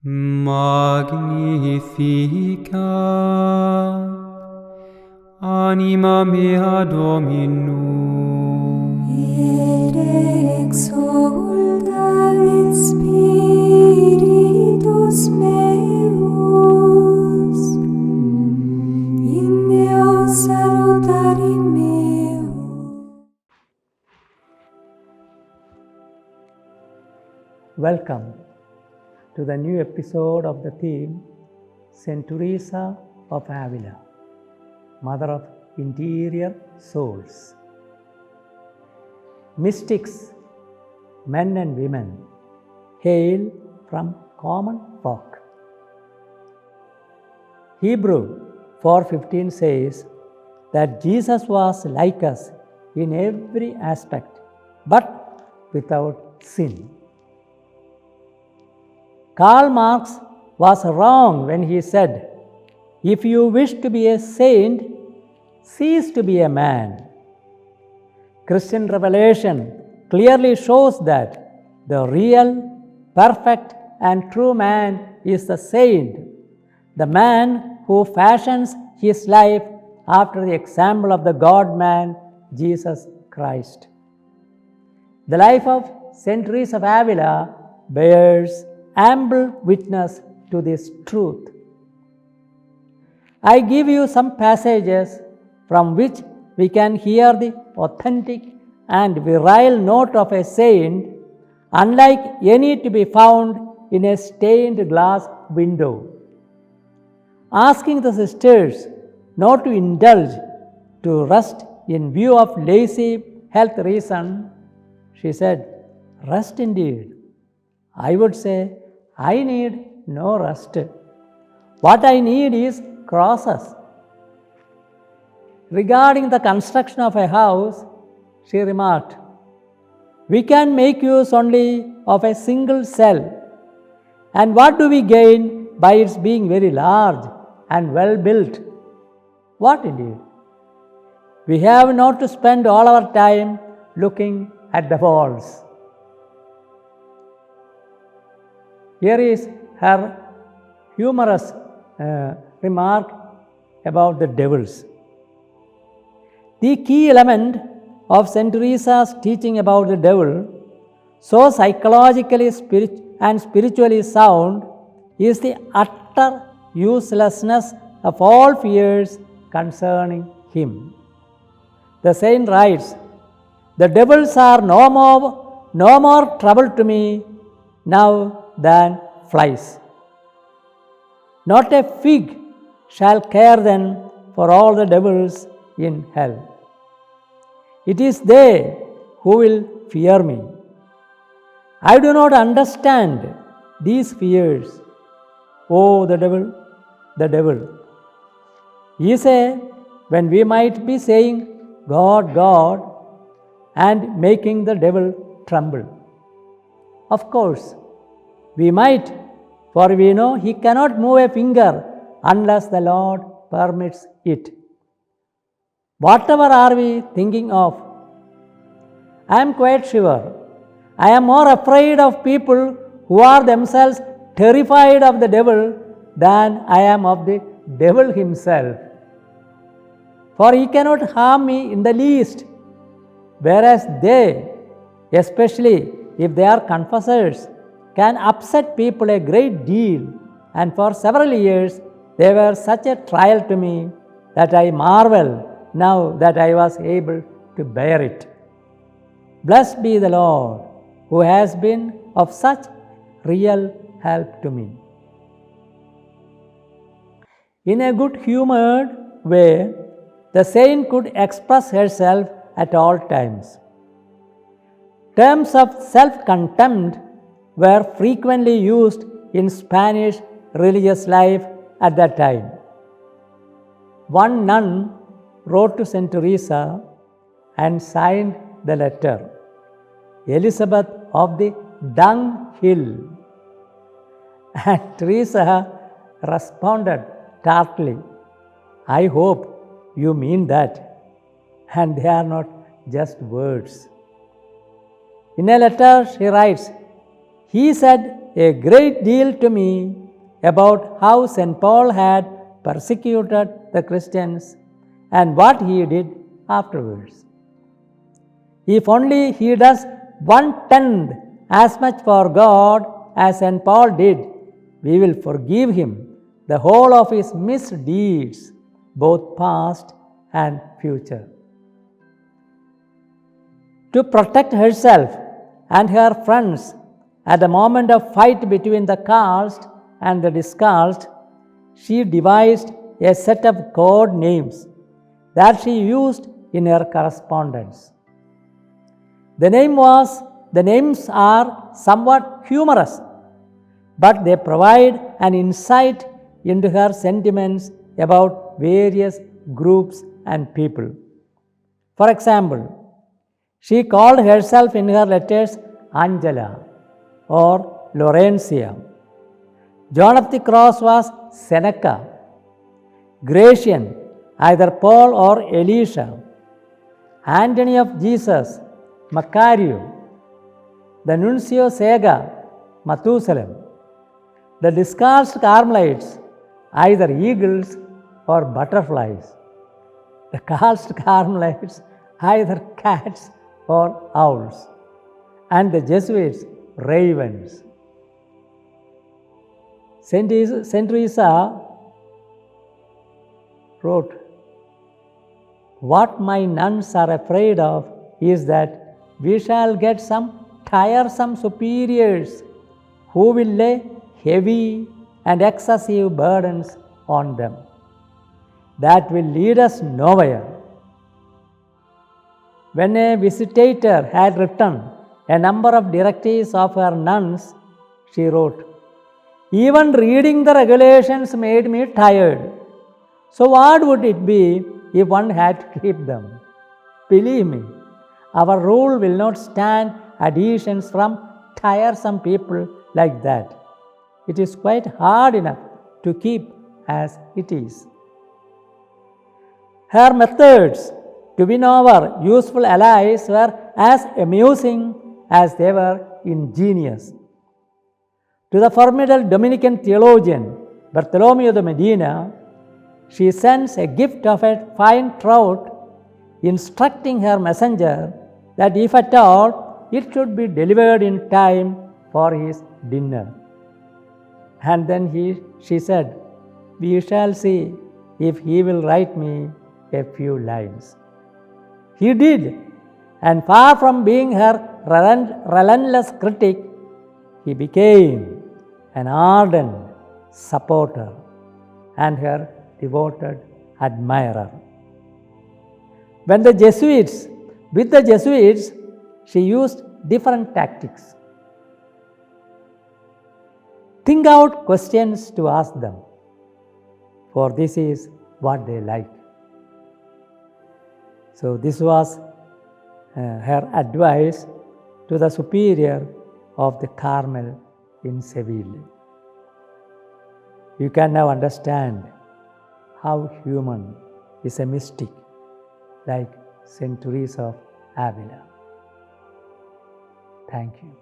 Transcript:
Magnificat anima mea Dominum, et exsultat spiritus meus in Deo salutari meo. Welcome to the new episode of the theme Saint Teresa of Avila, Mother of Interior Souls. Mystics, men and women, hail from common folk. Hebrew 4:15 says that Jesus was like us in every aspect, but without sin. Karl Marx was wrong when he said, "If you wish to be a saint, cease to be a man." Christian revelation clearly shows that the real, perfect, and true man is the saint, the man who fashions his life after the example of the God-man, Jesus Christ. The life of Saint Teresa of Avila bears ample witness to this truth. I give you some passages from which we can hear the authentic and virile note of a saint, unlike any to be found in a stained glass window. Asking the sisters not to indulge to rest in view of lazy health reason, she said, "Rest indeed. I would say, I need no rest. What I need is crosses." Regarding the construction of a house, she remarked, "We can make use only of a single cell. And what do we gain by its being very large and well built? What indeed? We have not to spend all our time looking at the walls." Here is her humorous remark about the devils. The key element of Saint Teresa's teaching about the devil, so psychologically and spiritually sound, is the utter uselessness of all fears concerning him. The saint writes, "The devils are no more trouble to me now than flies. Not a fig shall care then for all the devils in hell. It is they who will fear me. I do not understand these fears. Oh, the devil, the devil." Ye say, when we might be saying, "God, God," and making the devil tremble. Of course, we might, for we know he cannot move a finger unless the Lord permits it. Whatever are we thinking of? I am quite sure I am more afraid of people who are themselves terrified of the devil than I am of the devil himself. For he cannot harm me in the least, whereas they, especially if they are confessors, can upset people a great deal, and for several years they were such a trial to me that I marvel now that I was able to bear it. Blessed be the Lord, who has been of such real help to me." In a good-humored way, the saint could express herself at all times. Terms of self-contempt were frequently used in Spanish religious life at that time. One nun wrote to Saint Teresa and signed the letter, "Elizabeth of the Dunghill." And Teresa responded tartly, "I hope you mean that, and they are not just words." In a letter she writes, "He said a great deal to me about how St. Paul had persecuted the Christians and what he did afterwards. If only he does 1/10 as much for God as St. Paul did, we will forgive him the whole of his misdeeds, both past and future. To protect herself and her friends at the moment of fight between the cast and the discast, she devised a set of code names that she used in her correspondence. The names are somewhat humorous, but they provide an insight into her sentiments about various groups and people. For example, she called herself in her letters Angela or Laurentia. John of the Cross was Seneca. Gratian, either Paul or Elisha. Antony of Jesus, Macario. The Nuncio Sega, Methuselah. The discalced Carmelites, either eagles or butterflies. The calced Carmelites, either cats or owls. And the Jesuits, ravens. Saint Teresa wrote, "What my nuns are afraid of is that we shall get some tiresome superiors who will lay heavy and excessive burdens on them. That will lead us nowhere." When a visitator had written a number of directives of her nuns, she wrote, "Even reading the regulations made me tired. So what would it be if one had to keep them? Believe me, our rule will not stand adhesions from tiresome people like that. It is quite hard enough to keep as it is." Her methods to win over useful allies were as amusing as they were ingenious. To the formidable Dominican theologian Bartholomew de Medina, she sends a gift of a fine trout, instructing her messenger that if at all, it should be delivered in time for his dinner. And then she said, "We shall see if he will write me a few lines." He did, and far from being her relentless critic, he became an ardent supporter and her devoted admirer. With the Jesuits, she used different tactics. Think out questions to ask them, for this is what they like. So this was her advice to the superior of the Carmel in Seville. You can now understand how human is a mystic like Saint Teresa of Avila. Thank you.